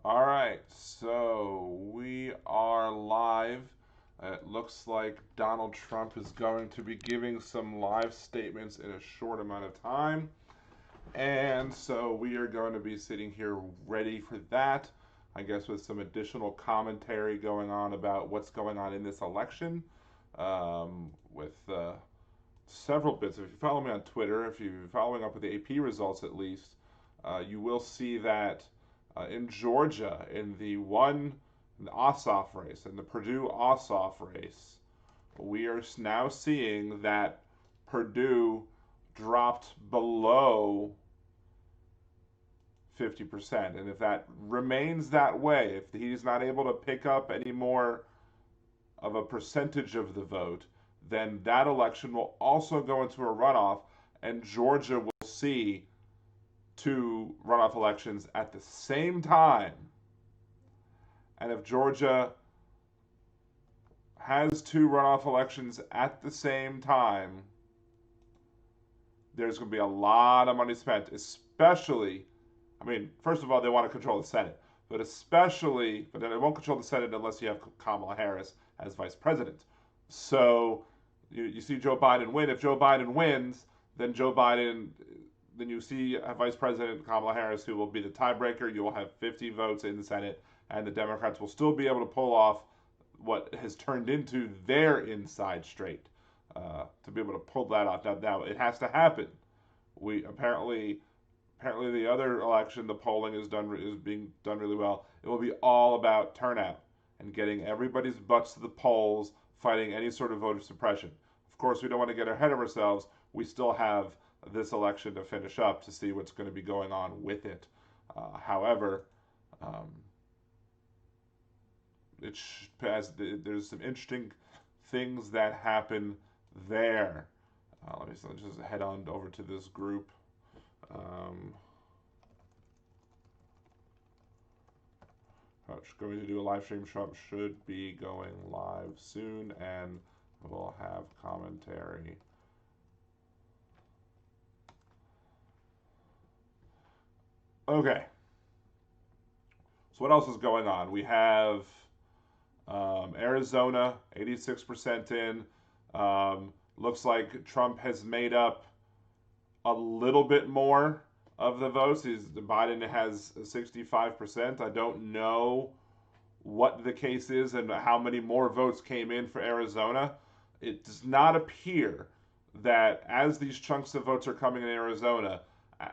All right, so we are live. It looks like Donald Trump is going to be giving some live statements in a short amount of time. And so we are going to be sitting here ready for that, I guess, with some additional commentary going on about what's going on in this election. With several bits. If you follow me on Twitter, if you're following up with the AP results at least, you will see that in Georgia, in the Ossoff race, in the Purdue Ossoff race, we are now seeing that Purdue dropped below 50%. And if that remains that way, if he's not able to pick up any more of a percentage of the vote, then that election will also go into a runoff, and Georgia will see two runoff elections at the same time. And if Georgia has two runoff elections at the same time, there's going to be a lot of money spent, especially, I mean, first of all, they want to control the Senate, but they won't control the Senate unless you have Kamala Harris as vice president. So you see Joe Biden win. If Joe Biden wins, then then you see Vice President Kamala Harris, who will be the tiebreaker. You will have 50 votes in the Senate, and the Democrats will still be able to pull off what has turned into their inside straight to be able to pull that off. Now it has to happen. We apparently the other election, the polling is being done really well. It will be all about turnout and getting everybody's butts to the polls, fighting any sort of voter suppression. Of course, we don't want to get ahead of ourselves. We still have this election to finish up to see what's going to be going on with it. However, um, there's some interesting things that happen there. Let's just head on over to this group. Um, Going to do a live stream. Trump should be going live soon, and we'll have commentary. Okay, so what else is going on? We have Arizona, 86% in. Looks like Trump has made up a little bit more of the votes. Biden has 65%. I don't know what the case is and how many more votes came in for Arizona. It does not appear that as these chunks of votes are coming in Arizona,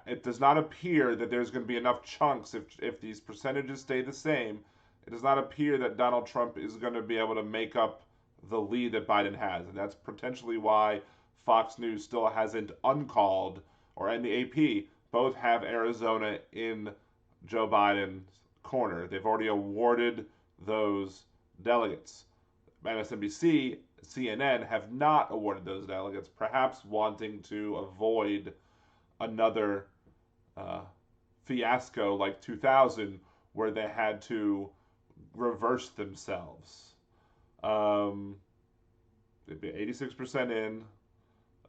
it does not appear that there's going to be enough chunks if these percentages stay the same. It does not appear that Donald Trump is going to be able to make up the lead that Biden has, and that's potentially why Fox News still hasn't uncalled, or in the AP both have Arizona in Joe Biden's corner. They've already awarded those delegates. MSNBC, CNN have not awarded those delegates, perhaps wanting to avoid another uh, fiasco like 2000 where they had to reverse themselves. Um, They'd be 86% in.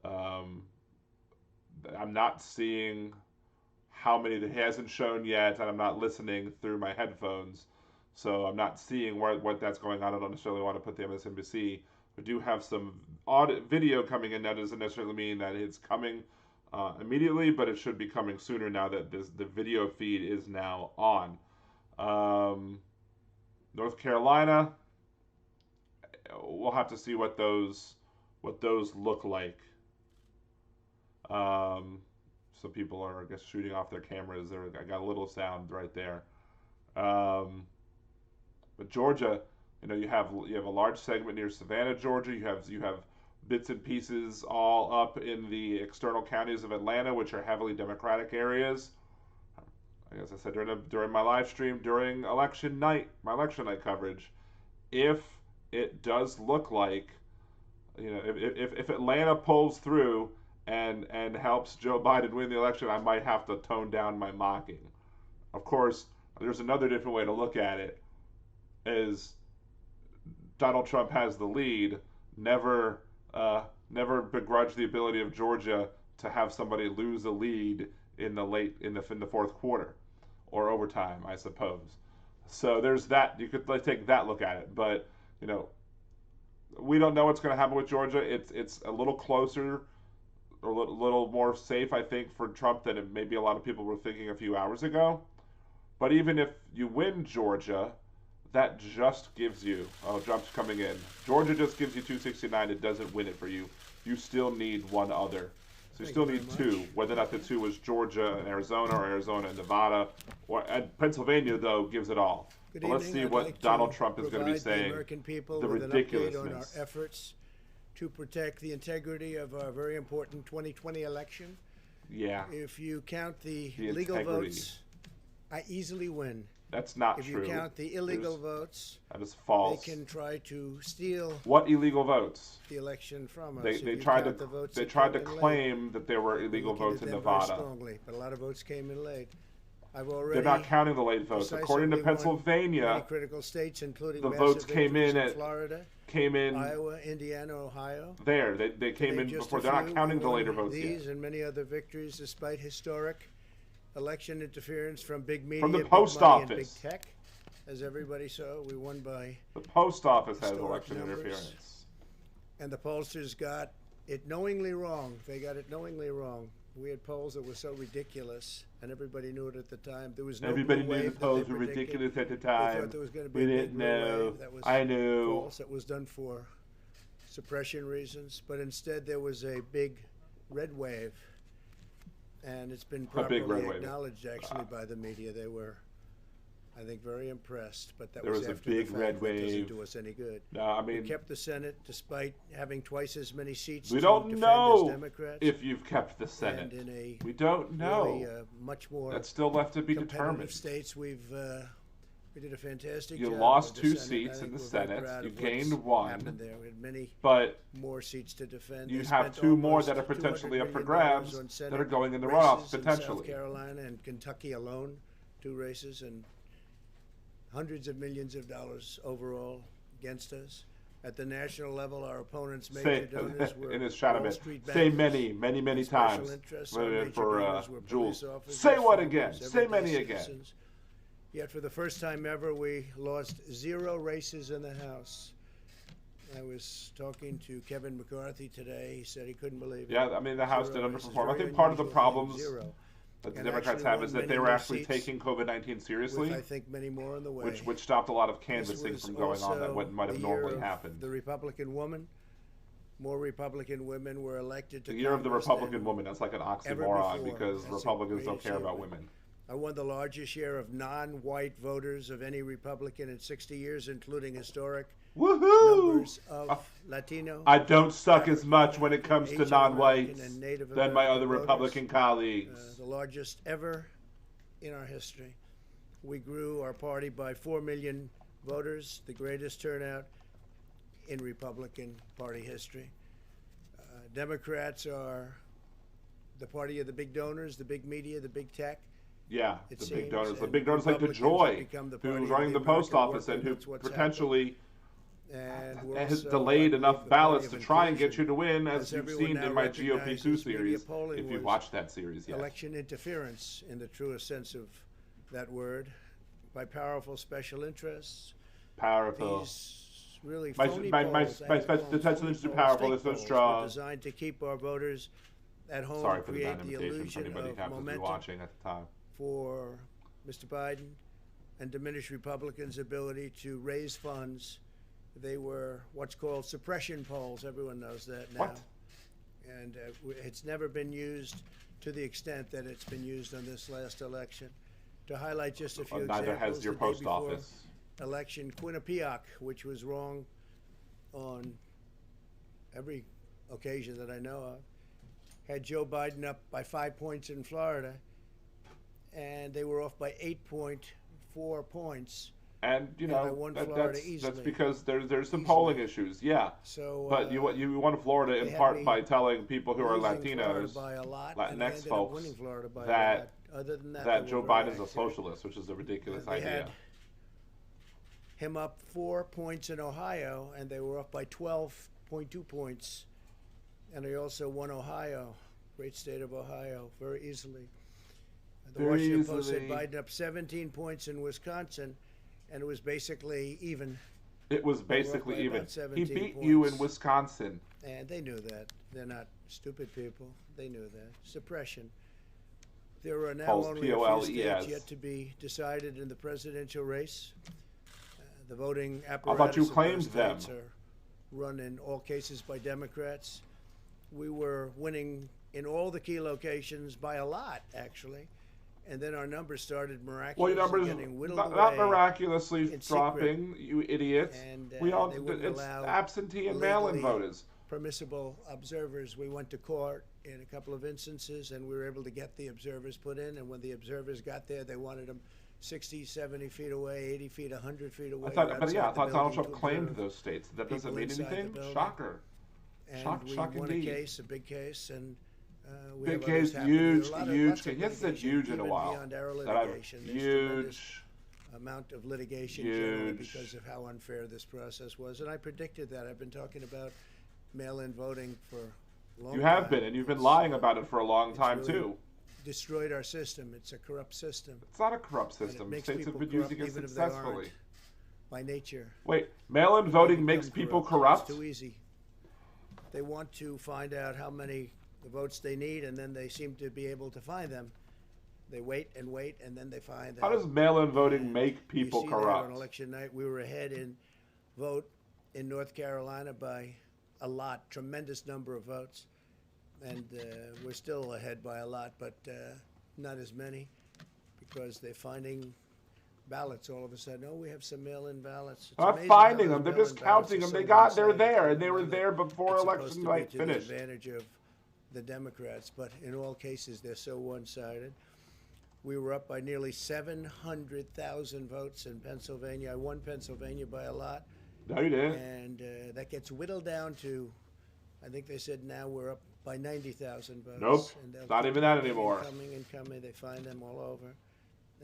Um, I'm not seeing how many that he hasn't shown yet, and I'm not listening through my headphones. So I'm not seeing what that's going on. I don't necessarily want to put the MSNBC. We do have some audit video coming in. That doesn't necessarily mean that it's coming immediately, but it should be coming sooner now that the video feed is now on. Um, North Carolina, we'll have to see what those look like. Um, so people are, I guess, shooting off their cameras. I got a little sound right there. Um, but Georgia, you have a large segment near Savannah, Georgia. You have bits and pieces all up in the external counties of Atlanta, which are heavily Democratic areas. As I said during my live stream during my election night coverage, if it does look like, if Atlanta pulls through and helps Joe Biden win the election, I might have to tone down my mocking. Of course, there's another different way to look at it. Is Donald Trump has the lead, never never begrudge the ability of Georgia to have somebody lose a lead in the fourth quarter or overtime, I suppose. So there's that. You could like take that look at it, but you know, we don't know what's going to happen with Georgia. It's a little closer, a little more safe, I think, for Trump than maybe a lot of people were thinking a few hours ago. But even if you win Georgia, that just gives you. Oh, Trump's coming in. Georgia just gives you 269. It doesn't win it for you. You still need one other. So you still need two. Whether or not the two is Georgia and Arizona or Arizona and Nevada, and Pennsylvania though gives it all. Good But let's evening. see I'd what like Donald to Trump is going to be provide the saying. American people The with an update on our ridiculousness. efforts to protect the integrity of our very important 2020 election. Yeah, If you count the The legal integrity. votes, I easily win. that's not If true. you count the illegal votes, That is they false. can try to steal What illegal votes? the election from us. They, If they you tried count to the votes they that tried to came in late, claim that there were we're illegal looking votes at in them very Nevada. strongly, but a lot of votes came in late. I've already They're not counting the late votes. According to decisively won Pennsylvania, many critical states, including the massive votes came victories in at Florida, came in Iowa, Indiana, Ohio. there. They came To in name just before. a They're not few, counting we the later won votes these yet. and many other victories despite historic election interference from big media, From the big post money, and big office. tech. As everybody saw, we won by, The post office has Historic election numbers. interference. and the pollsters got it knowingly wrong. They got it knowingly wrong. We had polls that were so ridiculous, and everybody knew it at the time. There was no Everybody blue knew the wave that they polls were predicted. ridiculous at the They time. thought there was going to be We a big didn't blue know. wave that was I knew. false, that was done for suppression reasons, but instead there was a big red wave, and it's been A big properly red wave. acknowledged actually by the media. They were, I think, very impressed, but that There was a after big the fact. red That wave. doesn't do us any good. No, I We mean, kept the Senate despite having twice as many seats we to don't defend know as Democrats, if you've kept the Senate. and in a We don't know. really, much more That's still left to be competitive determined. states. We did a fantastic You job lost with the two Senate. I seats think in the we're very Senate. proud You of what's gained one. happened there. We had many But more seats to defend. you They have spent two more almost that are $200 potentially up for million grabs on that Senate are going in the races runoffs in potentially. South Carolina and Kentucky alone, 2 races, and hundreds of millions of dollars overall against us. At the national level, our opponents' major donors were in his Wall Shadowman. Street Say bankers. many Special times. interests, our major For donors were Jules. police officers, Say what farmers, again? Say everyday many again. citizens. Yet for the first time ever, we lost 0 races in the House. I was talking to Kevin McCarthy today. He said he couldn't believe it. Yeah, I mean, the House 0 did races, underperform. I very think part of the unusual, problems 0. that the And Democrats actually have won is that many they were more actually seats taking COVID-19 seriously, with, I think, many more on the way. which stopped a lot of This canvassing was from going on that also what might have the year normally of happened. The Republican woman. More Republican women were elected to The year of the Congress Republican than woman. That's like an ever oxymoron before. because That's a Republicans don't great care about achievement. women. I won the largest share of non-white voters of any Republican in 60 years, including historic Woohoo! numbers of Latino, I don't suck as much when it comes to Asian non-whites American, and Native than my other American voters. Republican colleagues. The largest ever in our history. We grew our party by 4 million voters, the greatest turnout in Republican Party history. Democrats are the party of the big donors, the big media, the big tech. Yeah, It the big seems, donors. The and big donors like Republicans DeJoy, have become the party who's of running the the post American office worker, and who that's what's potentially And we're has also, delayed I enough believe, the ballots party to of try and get inclusion. you to win, as As you've everyone seen now in my GOP2 recognizes, media series, polling if you've was watched that series yet. election interference in the truest sense of that word by powerful special interests. Powerful. These really My- phony my- my- polls, I my have to call special them special phony interest in polls, powerful, fake it's so polls, strong. were designed to keep our voters at home, Sorry for the create bad the imitation for illusion anybody who of happens to be momentum watching at the time. for Mr. Biden and diminish Republicans' ability to raise funds. They were what's called suppression polls. Everyone knows that now. What? And it's never been used to the extent that it's been used on this last election. To highlight just a few Neither examples, has your the day post before office. election, Quinnipiac, which was wrong on every occasion that I know of, had Joe Biden up by 5 points in Florida, and they were off by 8.4 points. And you And I know won that, Florida that's easily. because there's some Easily. polling issues, yeah. So, But you won Florida they in had part me by telling people who are losing Florida Latinos, by a lot, and I Latinx ended up folks, winning Florida by a that lot. Other than that, that they Joe were very Biden's a accurate. socialist, which is a ridiculous They idea. had him up 4 points in Ohio, and they were up by 12.2 points. And he also won Ohio, great state of Ohio, very easily. The Very Washington Post said easily. Biden up 17 points in Wisconsin, and it was basically even. It was They were up basically by even. about He 17 beat you in points. Wisconsin. And they knew that. They're not stupid people. They knew that. Suppression. There are now Polls, only a few P-O-L-E-S. states yet to be decided in the presidential race. The voting I apparatus thought you of claimed those them. states are run in all cases by Democrats. We were winning in all the key locations by a lot, actually. And then our numbers started Well, miraculously your numbers getting whittled not away. miraculously in dropping, you idiots. And, We all they wouldn't it's allow absentee and mail-in legally voters. permissible observers. We went to court in a couple of instances, and we were able to get the observers put in. And when the observers got there, they wanted them 60, 70 feet away, 80 feet, 100 feet away. I thought or Donald outside the Trump building to claimed observe. those states. That doesn't people mean inside the anything. building. Shocker. And Shock, we shock won indeed. a big case, and we Big have others case, happening. There are huge, a lot of- huge lots of case. He hasn't said litigation, huge in a even while. beyond our That I've- litigation. There's tremendous huge. amount of litigation generally Huge. because of how unfair this process was, and I predicted that. I've been talking about mail-in voting for a long You time. have been, and you've been It's, lying about it for a long time really too. destroyed our system. It's a corrupt system It's not a corrupt and it system. makes States have people been corrupt using it even if they aren't successfully. by nature. Wait, mail-in voting They makes become people corrupt? It's too easy. They want to find out how many votes they need, and then they seem to be able to find them. They wait, and then they find them. How does mail-in voting And make people you see that corrupt? on election night, we were ahead in vote in North Carolina by a lot, tremendous number of votes, and we're still ahead by a lot, but not as many, because they're finding ballots all of a sudden. Oh, we have some mail-in ballots. It's They're not amazing how finding those them. They're mail-in just ballots counting are them. so They're one-sided. there, and they were Remember, there before it's election supposed to night be to finished. the advantage of the Democrats, but in all cases, they're so one-sided. We were up by nearly 700,000 votes in Pennsylvania. I won Pennsylvania by a lot, No, you didn't. and that gets whittled down to, I think they said now we're up by 90,000 votes. Nope, And they'll not keep even that coming anymore. And coming and coming. They find them all over,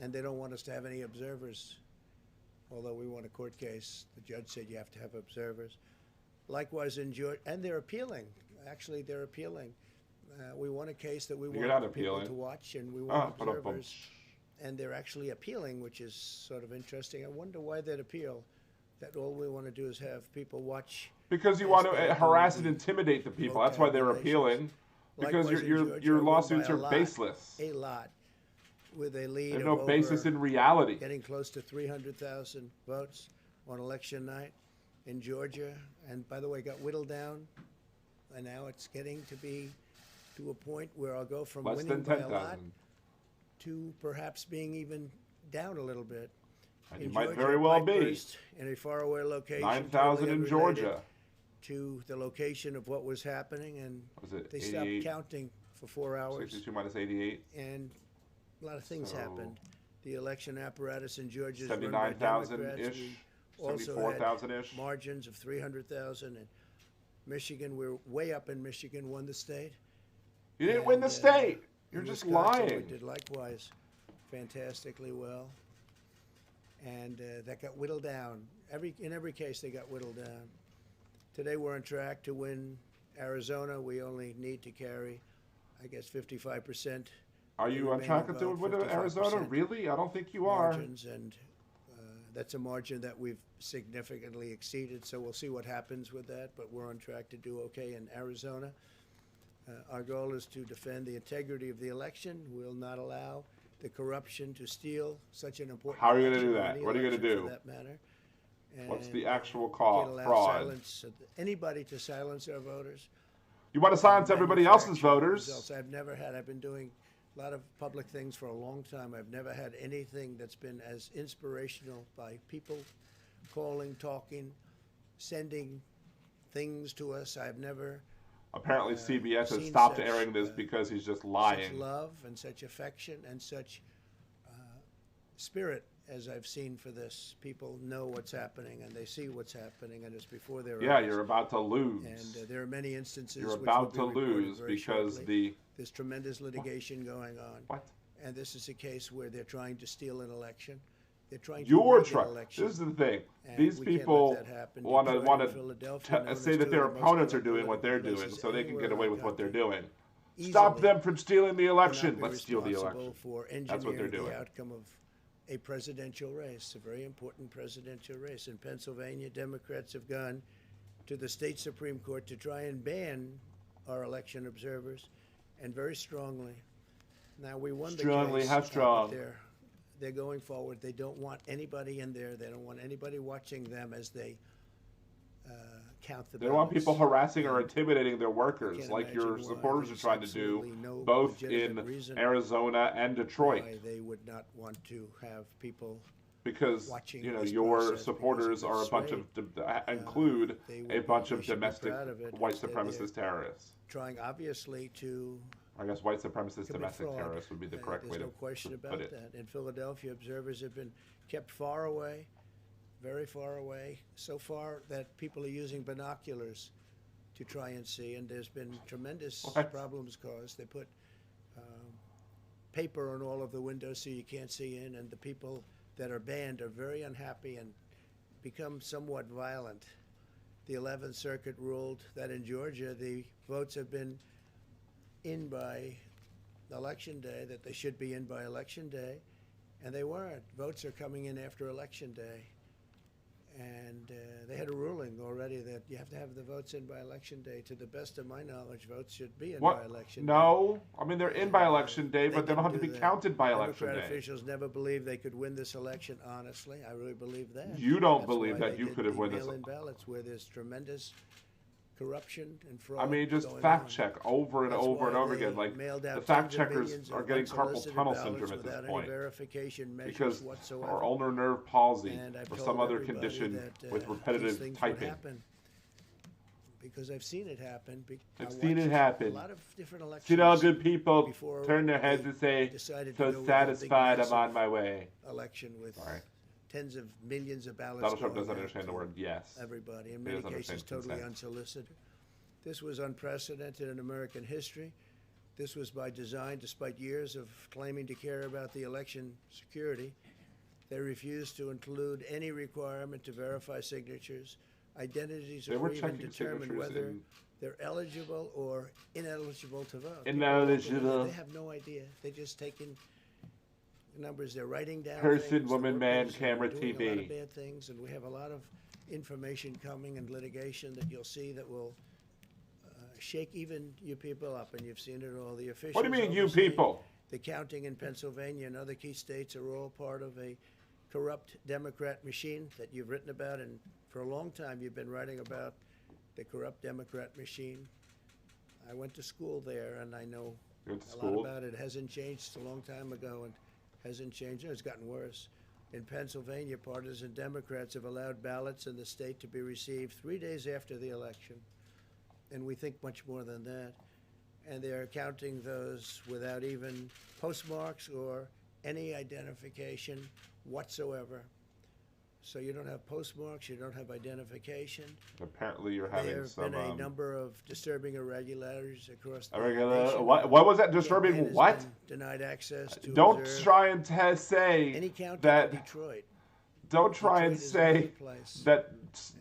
and they don't want us to have any observers. Although we won a court case, the judge said you have to have observers. Likewise in Georgia, and they're appealing. Actually, they're appealing. We won a case that we You're not wanted people appealing. to watch, and we want ba-dum-bum. observers. And they're actually appealing, which is sort of interesting. I wonder why they'd appeal. That all we want to do is have people watch. Because you Yes, want to they harass do and the intimidate the people. vote That's why they're calculations. appealing. Because Likewise in your Georgia, your I won lawsuits by a are lot, baseless. A lot, with a lead There's of no basis over in reality. getting close to 300,000 votes on election night in Georgia. And by the way, got whittled down, and now it's getting to be to a point where I'll go from Less winning than by a lot 10,000. to perhaps being even down a little bit. And you In might Georgia, very well pipe be. burst in a faraway location, 9,000 totally in unrelated Georgia. to the location of what was happening, and Was it they stopped 88? counting for 4 hours, 62 minus 88? and a lot of things So- happened. The election apparatus in Georgia is run by 79,000-ish? Democrats. We also had 74,000-ish? margins of 300,000, and Michigan, we're way up in Michigan, won the state. You didn't win the And, state. You're in just Wisconsin, lying. We did likewise fantastically well, and that got whittled down. In every case, they got whittled down. Today, we're on track to win Arizona. We only need to carry, I guess, 55%. Are you on remaining track to vote, win 55% Arizona? Really? I don't think you are. margins, and that's a margin that we've significantly exceeded. So we'll see what happens with that, but we're on track to do okay in Arizona. Our goal is to defend the integrity of the election. We'll not allow the corruption to steal such an important. How are you gonna election, do or that? any What are you gonna election do? For that matter. What's And, the actual can't cause? allow Fraud. silence of anybody to silence our voters. You want to silence everybody else's Manufacture voters? results. I've been doing a lot of public things for a long time. I've never had anything that's been as inspirational by people calling, talking, sending things to us. I've never Apparently, CBS has seen stopped such, airing this because he's just such lying. love and such affection and such spirit as I've seen for this. People know what's happening and they see what's happening, and it's before their Yeah, eyes. you're about to lose. And there are many instances You're which about will to be reported lose very because shortly. There's tremendous litigation going on. What? And this is a case where they're trying to steal an election. They're trying to You're rig an trying. election. This is the thing. And These we can't let people that happen. want Detroit and to Philadelphia, known say as that two their of the most opponents are corrupt doing what they're doing, places so they can anywhere get in away the with what they're country. doing. Easily Stop them from stealing the cannot election. be Let's steal the responsible election. for That's what they're engineering doing. the outcome of a presidential race, a very important presidential race. In Pennsylvania, Democrats have gone to the state Supreme Court to try and ban our election observers, and very strongly. Now, we won the case. How strong? They're going forward. They don't want anybody in there. They don't want anybody watching them as they count the ballots. They don't want people harassing or intimidating their I workers can't like your imagine why. supporters are There's trying to do, absolutely no both legitimate in reason Arizona and Detroit. why they would not want to have people Because watching you know this your process supporters because of are a this bunch rate. of include They would a bunch be- of they should be domestic proud of it. white Instead, supremacist terrorists. trying obviously to I guess white supremacist commit domestic fraud. terrorists would be the correct way There's to no question put about it. that. In Philadelphia, observers have been kept far away, very far away, so far that people are using binoculars to try and see, and there's been tremendous What? problems caused. They put paper on all of the windows so you can't see in, and the people that are banned are very unhappy and become somewhat violent. The 11th Circuit ruled that in Georgia the votes have been in by Election Day, that they should be in by Election Day, and they weren't. Votes are coming in after Election Day. And they had a ruling already that you have to have the votes in by Election Day. To the best of my knowledge, votes should be in by What? Election Day. No, I mean they're in by election day, but they don't have to didn't be do that. counted by election Democrat day. officials never believed they could win this election, honestly. I really believe that. You don't That's believe why that they you did could have the won this. mail-in ballots where there's tremendous corruption and fraud. I mean, just going fact on. check over and That's over and why over they again. Like mailed the out fact tens of checkers millions are of getting carpal unsolicited tunnel ballots syndrome at this without point any verification measures because whatsoever. or ulnar nerve palsy And I've or told some other everybody condition that, with these repetitive things would typing. happen because I've seen it happen. I've I seen it watched happen. A lot of different elections. See all good people before turn their heads they and say, decided to "So go with that big, satisfied, I'm massive on my way." election with Sorry. tens of millions of ballots. Donald Trump going doesn't out understand the to word yes. everybody. In He many doesn't cases, understand totally consent. unsolicited. This was unprecedented in American history. This was by design, despite years of claiming to care about the election security. They refused to include any requirement to verify signatures, identities, They or were even checking determine signatures whether in they're eligible or ineligible to vote. Ineligible. They have no idea. They're just taking numbers. They're writing down Person, things, they're woman, man, workers, camera, and doing a lot of TV. bad things, and we have a lot of information coming and litigation that you'll see that will shake even you people up, and you've seen it all. The officials. What do you mean, you overseeing people? The counting in Pennsylvania and other key states are all part of a corrupt Democrat machine that you've written about, and for a long time you've been writing about the corrupt Democrat machine. I went to school there, and I know You went to a lot school? about it. It hasn't changed a long time ago, and hasn't changed. It's gotten worse. In Pennsylvania, partisan Democrats have allowed ballots in the state to be received 3 days after the election, and we think much more than that. And they're counting those without even postmarks or any identification whatsoever. So you don't have postmarks, you don't have identification. Apparently, you're There having have some. been a number of disturbing irregularities across the Irregular. nation. What was that disturbing? Campaign has What? been denied access to Don't observe try and say any county that. in Detroit. Don't try and Detroit is another say place. that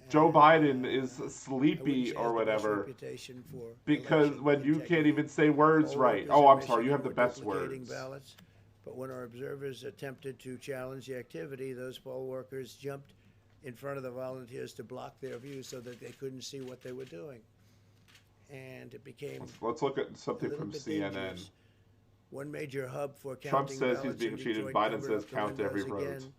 Joe And, Biden is I wouldn't sleepy say or has the best whatever reputation for because election when you can't integrity. even say words Poll right. workers Oh, in I'm sorry. You have the Michigan were best duplicating words. ballots, but when our observers attempted to challenge the activity, those poll workers jumped in front of the volunteers to block their view so that they couldn't see what they were doing. And it became Let's look at a something little from bit CNN. dangerous. One major hub for Trump counting says he's ballots being in cheated. Detroit Biden covered says up the count every windows vote. again.